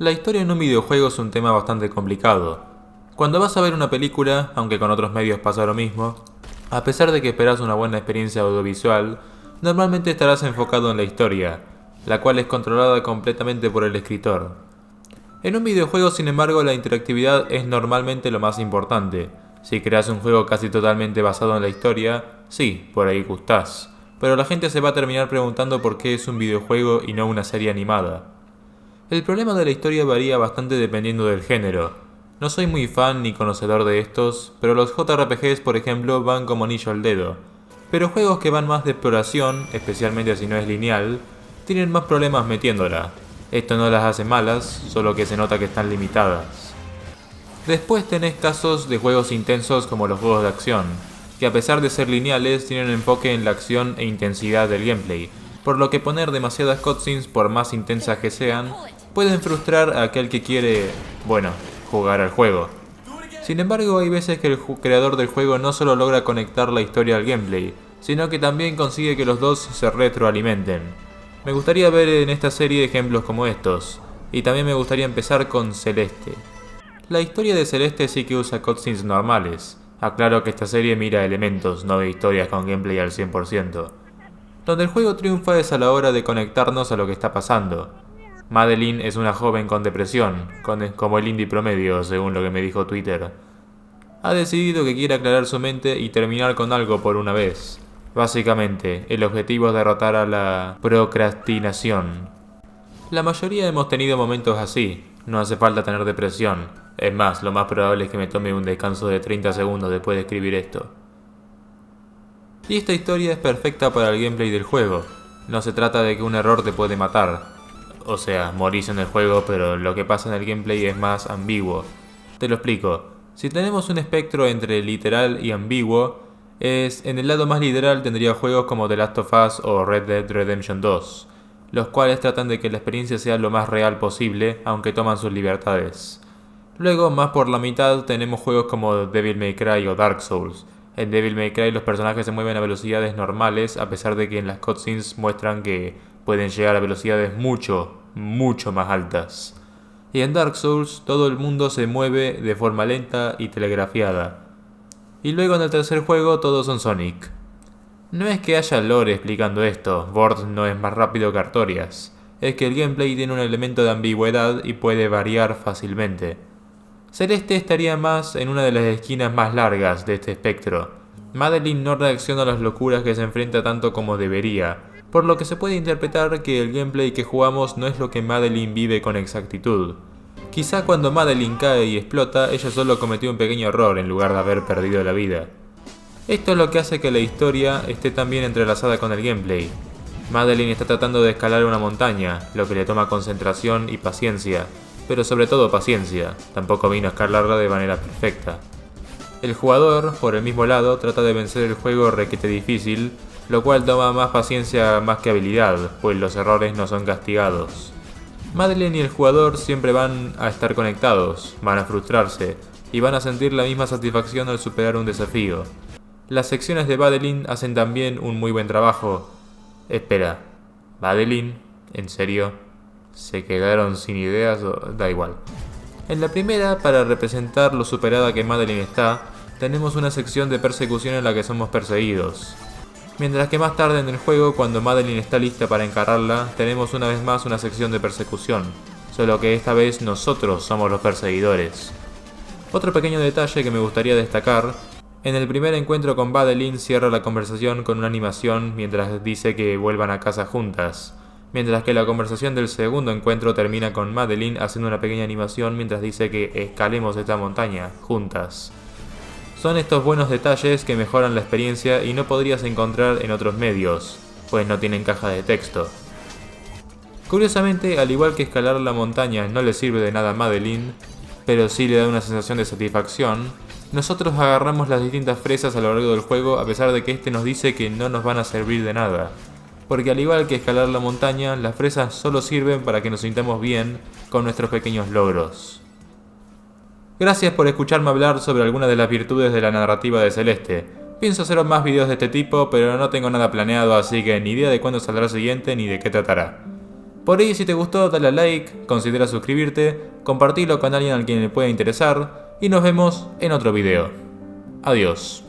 La historia en un videojuego es un tema bastante complicado. Cuando vas a ver una película, aunque con otros medios pasa lo mismo, a pesar de que esperas una buena experiencia audiovisual, normalmente estarás enfocado en la historia, la cual es controlada completamente por el escritor. En un videojuego, sin embargo, la interactividad es normalmente lo más importante. Si creas un juego casi totalmente basado en la historia, sí, por ahí gustás, pero la gente se va a terminar preguntando por qué es un videojuego y no una serie animada. El problema de la historia varía bastante dependiendo del género. No soy muy fan ni conocedor de estos, pero los JRPGs por ejemplo van como anillo al dedo. Pero juegos que van más de exploración, especialmente si no es lineal, tienen más problemas metiéndola. Esto no las hace malas, solo que se nota que están limitadas. Después tenés casos de juegos intensos como los juegos de acción, que a pesar de ser lineales tienen enfoque en la acción e intensidad del gameplay, por lo que poner demasiadas cutscenes por más intensas que sean, pueden frustrar a aquel que quiere, bueno, jugar al juego. Sin embargo, hay veces que el creador del juego no solo logra conectar la historia al gameplay, sino que también consigue que los dos se retroalimenten. Me gustaría ver en esta serie ejemplos como estos, y también me gustaría empezar con Celeste. La historia de Celeste sí que usa cutscenes normales. Aclaro que esta serie mira elementos, no ve historias con gameplay al 100%. Donde el juego triunfa es a la hora de conectarnos a lo que está pasando. Madeline es una joven con depresión, como el indie promedio, según lo que me dijo Twitter. Ha decidido que quiere aclarar su mente y terminar con algo por una vez. Básicamente, el objetivo es derrotar a la procrastinación. La mayoría hemos tenido momentos así, no hace falta tener depresión. Es más, lo más probable es que me tome un descanso de 30 segundos después de escribir esto. Y esta historia es perfecta para el gameplay del juego. No se trata de que un error te puede matar. O sea, morís en el juego, pero lo que pasa en el gameplay es más ambiguo. Te lo explico. Si tenemos un espectro entre literal y ambiguo, en el lado más literal tendría juegos como The Last of Us o Red Dead Redemption 2, los cuales tratan de que la experiencia sea lo más real posible, aunque toman sus libertades. Luego, más por la mitad, tenemos juegos como Devil May Cry o Dark Souls. En Devil May Cry los personajes se mueven a velocidades normales, a pesar de que en las cutscenes muestran que pueden llegar a velocidades mucho más altas. Y en Dark Souls todo el mundo se mueve de forma lenta y telegrafiada. Y luego en el tercer juego todos son Sonic. No es que haya lore explicando esto, Bord no es más rápido que Artorias. Es que el gameplay tiene un elemento de ambigüedad y puede variar fácilmente. Celeste estaría más en una de las esquinas más largas de este espectro. Madeline no reacciona a las locuras que se enfrenta tanto como debería, por lo que se puede interpretar que el gameplay que jugamos no es lo que Madeline vive con exactitud. Quizá cuando Madeline cae y explota, ella solo cometió un pequeño error en lugar de haber perdido la vida. Esto es lo que hace que la historia esté tan bien entrelazada con el gameplay. Madeline está tratando de escalar una montaña, lo que le toma concentración y paciencia, pero sobre todo paciencia, tampoco vino a escalarla de manera perfecta. El jugador, por el mismo lado, trata de vencer el juego requete difícil, lo cual toma más paciencia más que habilidad, pues los errores no son castigados. Madeline y el jugador siempre van a estar conectados, van a frustrarse, y van a sentir la misma satisfacción al superar un desafío. Las secciones de Madeline hacen también un muy buen trabajo. Espera, ¿Madeline? ¿En serio? ¿Se quedaron sin ideas o da igual? En la primera, para representar lo superada que Madeline está, tenemos una sección de persecución en la que somos perseguidos. Mientras que más tarde en el juego, cuando Madeline está lista para encararla, tenemos una vez más una sección de persecución, solo que esta vez nosotros somos los perseguidores. Otro pequeño detalle que me gustaría destacar: en el primer encuentro con Madeline cierra la conversación con una animación mientras dice que vuelvan a casa juntas, mientras que la conversación del segundo encuentro termina con Madeline haciendo una pequeña animación mientras dice que escalemos esta montaña juntas. Son estos buenos detalles que mejoran la experiencia y no podrías encontrar en otros medios, pues no tienen caja de texto. Curiosamente, al igual que escalar la montaña no le sirve de nada a Madeline, pero sí le da una sensación de satisfacción, nosotros agarramos las distintas fresas a lo largo del juego a pesar de que este nos dice que no nos van a servir de nada. Porque al igual que escalar la montaña, las fresas solo sirven para que nos sintamos bien con nuestros pequeños logros. Gracias por escucharme hablar sobre algunas de las virtudes de la narrativa de Celeste. Pienso hacer más videos de este tipo, pero no tengo nada planeado, así que ni idea de cuándo saldrá el siguiente ni de qué tratará. Por ahí, si te gustó, dale a like, considera suscribirte, compartilo con alguien al quien le pueda interesar y nos vemos en otro video. Adiós.